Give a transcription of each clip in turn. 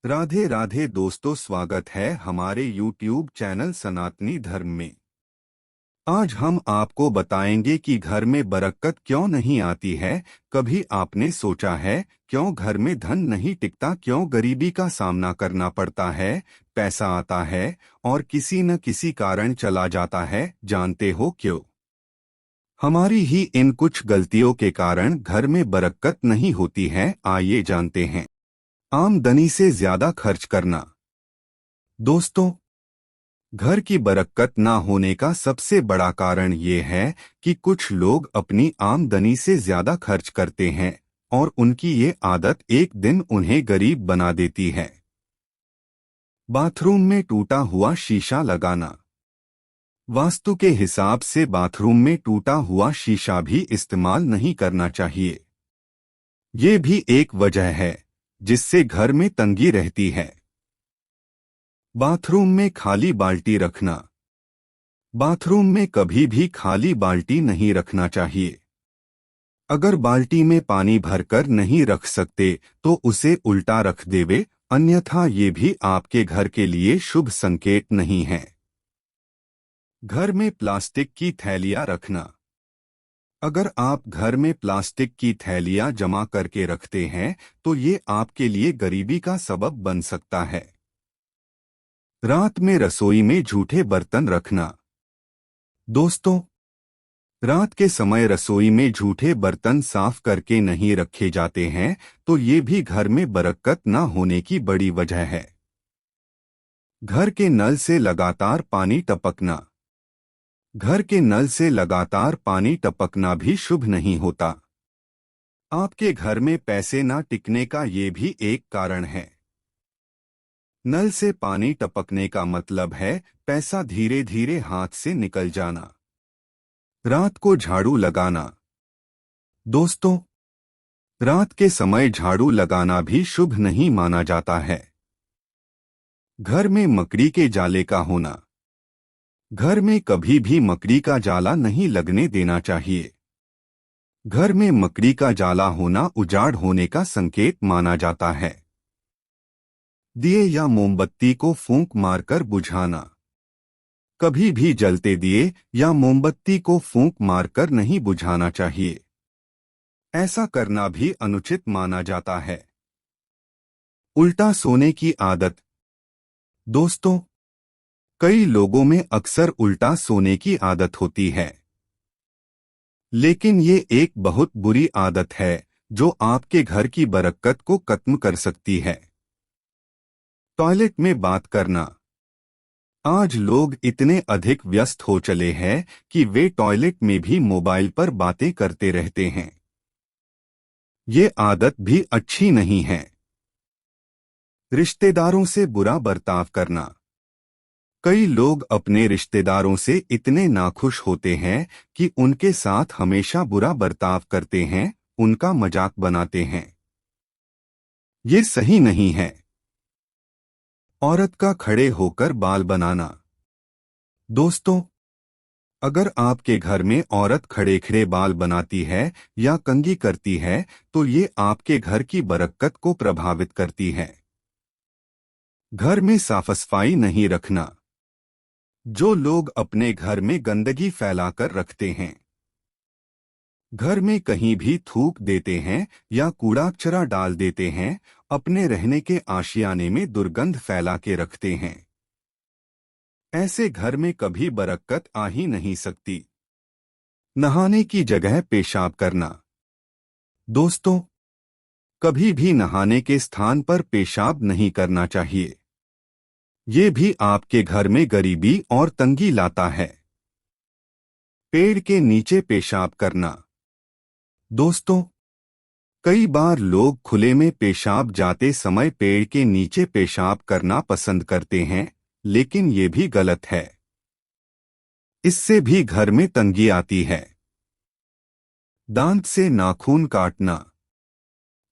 राधे राधे दोस्तों, स्वागत है हमारे YouTube चैनल सनातनी धर्म में। आज हम आपको बताएंगे कि घर में बरकत क्यों नहीं आती है। कभी आपने सोचा है क्यों घर में धन नहीं टिकता, क्यों गरीबी का सामना करना पड़ता है, पैसा आता है और किसी न किसी कारण चला जाता है। जानते हो क्यों? हमारी ही इन कुछ गलतियों के कारण घर में बरकत नहीं होती है। आइए जानते हैं। आमदनी से ज्यादा खर्च करना। दोस्तों, घर की बरकत ना होने का सबसे बड़ा कारण ये है कि कुछ लोग अपनी आमदनी से ज्यादा खर्च करते हैं और उनकी ये आदत एक दिन उन्हें गरीब बना देती है। बाथरूम में टूटा हुआ शीशा लगाना। वास्तु के हिसाब से बाथरूम में टूटा हुआ शीशा भी इस्तेमाल नहीं करना चाहिए। ये भी एक वजह है जिससे घर में तंगी रहती है। बाथरूम में खाली बाल्टी रखना। बाथरूम में कभी भी खाली बाल्टी नहीं रखना चाहिए। अगर बाल्टी में पानी भरकर नहीं रख सकते तो उसे उल्टा रख देवे, अन्यथा ये भी आपके घर के लिए शुभ संकेत नहीं है। घर में प्लास्टिक की थैलियां रखना। अगर आप घर में प्लास्टिक की थैलियां जमा करके रखते हैं तो ये आपके लिए गरीबी का सबब बन सकता है। रात में रसोई में झूठे बर्तन रखना। दोस्तों, रात के समय रसोई में झूठे बर्तन साफ करके नहीं रखे जाते हैं तो ये भी घर में बरकत न होने की बड़ी वजह है। घर के नल से लगातार पानी टपकना। घर के नल से लगातार पानी टपकना भी शुभ नहीं होता। आपके घर में पैसे ना टिकने का ये भी एक कारण है। नल से पानी टपकने का मतलब है पैसा धीरे धीरे हाथ से निकल जाना। रात को झाड़ू लगाना। दोस्तों, रात के समय झाड़ू लगाना भी शुभ नहीं माना जाता है। घर में मकड़ी के जाले का होना। घर में कभी भी मकड़ी का जाला नहीं लगने देना चाहिए। घर में मकड़ी का जाला होना उजाड़ होने का संकेत माना जाता है। दिए या मोमबत्ती को फूंक मारकर बुझाना। कभी भी जलते दिए या मोमबत्ती को फूंक मारकर नहीं बुझाना चाहिए। ऐसा करना भी अनुचित माना जाता है। उल्टा सोने की आदत। दोस्तों, कई लोगों में अक्सर उल्टा सोने की आदत होती है, लेकिन ये एक बहुत बुरी आदत है जो आपके घर की बरकत को खत्म कर सकती है। टॉयलेट में बात करना। आज लोग इतने अधिक व्यस्त हो चले हैं कि वे टॉयलेट में भी मोबाइल पर बातें करते रहते हैं। ये आदत भी अच्छी नहीं है। रिश्तेदारों से बुरा बर्ताव करना। कई लोग अपने रिश्तेदारों से इतने नाखुश होते हैं कि उनके साथ हमेशा बुरा बर्ताव करते हैं, उनका मजाक बनाते हैं। ये सही नहीं है। औरत का खड़े होकर बाल बनाना। दोस्तों, अगर आपके घर में औरत खड़े खड़े बाल बनाती है या कंघी करती है तो ये आपके घर की बरकत को प्रभावित करती है। घर में साफ सफाई नहीं रखना। जो लोग अपने घर में गंदगी फैलाकर रखते हैं, घर में कहीं भी थूक देते हैं या कूड़ा कचरा डाल देते हैं, अपने रहने के आशियाने में दुर्गंध फैला के रखते हैं, ऐसे घर में कभी बरकत आ ही नहीं सकती। नहाने की जगह पेशाब करना। दोस्तों, कभी भी नहाने के स्थान पर पेशाब नहीं करना चाहिए। ये भी आपके घर में गरीबी और तंगी लाता है। पेड़ के नीचे पेशाब करना। दोस्तों, कई बार लोग खुले में पेशाब जाते समय पेड़ के नीचे पेशाब करना पसंद करते हैं, लेकिन ये भी गलत है। इससे भी घर में तंगी आती है। दांत से नाखून काटना।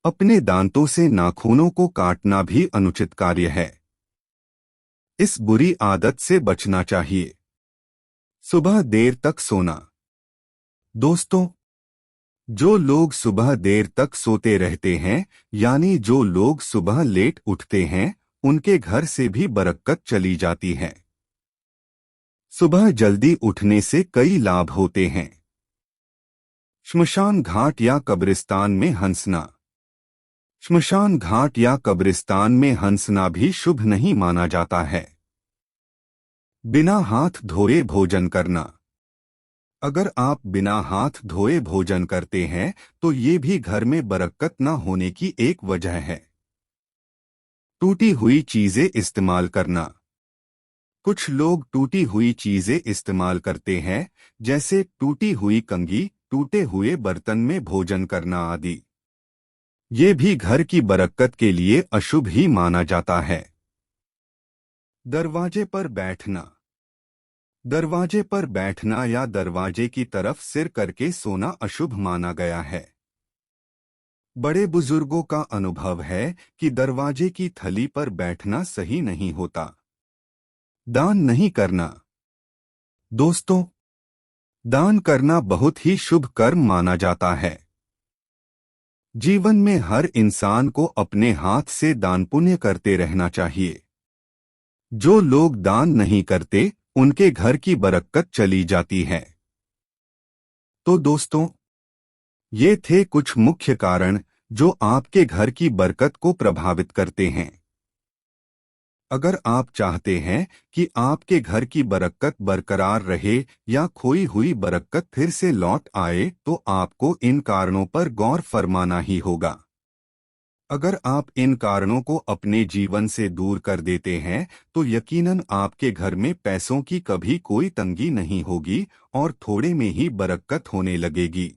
अपने दांतों से नाखूनों को काटना भी अनुचित कार्य है। इस बुरी आदत से बचना चाहिए। सुबह देर तक सोना। दोस्तों, जो लोग सुबह देर तक सोते रहते हैं, यानी जो लोग सुबह लेट उठते हैं, उनके घर से भी बरकत चली जाती है। सुबह जल्दी उठने से कई लाभ होते हैं। श्मशान घाट या कब्रिस्तान में हंसना। श्मशान घाट या कब्रिस्तान में हंसना भी शुभ नहीं माना जाता है। बिना हाथ धोए भोजन करना। अगर आप बिना हाथ धोए भोजन करते हैं तो ये भी घर में बरकत न होने की एक वजह है। टूटी हुई चीजें इस्तेमाल करना। कुछ लोग टूटी हुई चीजें इस्तेमाल करते हैं, जैसे टूटी हुई कंघी, टूटे हुए बर्तन में भोजन करना आदि। ये भी घर की बरकत के लिए अशुभ ही माना जाता है। दरवाजे पर बैठना। दरवाजे पर बैठना या दरवाजे की तरफ सिर करके सोना अशुभ माना गया है। बड़े बुजुर्गों का अनुभव है कि दरवाजे की थली पर बैठना सही नहीं होता। दान नहीं करना। दोस्तों, दान करना बहुत ही शुभ कर्म माना जाता है। जीवन में हर इंसान को अपने हाथ से दान पुण्य करते रहना चाहिए। जो लोग दान नहीं करते उनके घर की बरकत चली जाती है। तो दोस्तों, ये थे कुछ मुख्य कारण जो आपके घर की बरकत को प्रभावित करते हैं। अगर आप चाहते हैं कि आपके घर की बरकत बरकरार रहे या खोई हुई बरकत फिर से लौट आए तो आपको इन कारणों पर गौर फरमाना ही होगा। अगर आप इन कारणों को अपने जीवन से दूर कर देते हैं तो यकीनन आपके घर में पैसों की कभी कोई तंगी नहीं होगी और थोड़े में ही बरकत होने लगेगी।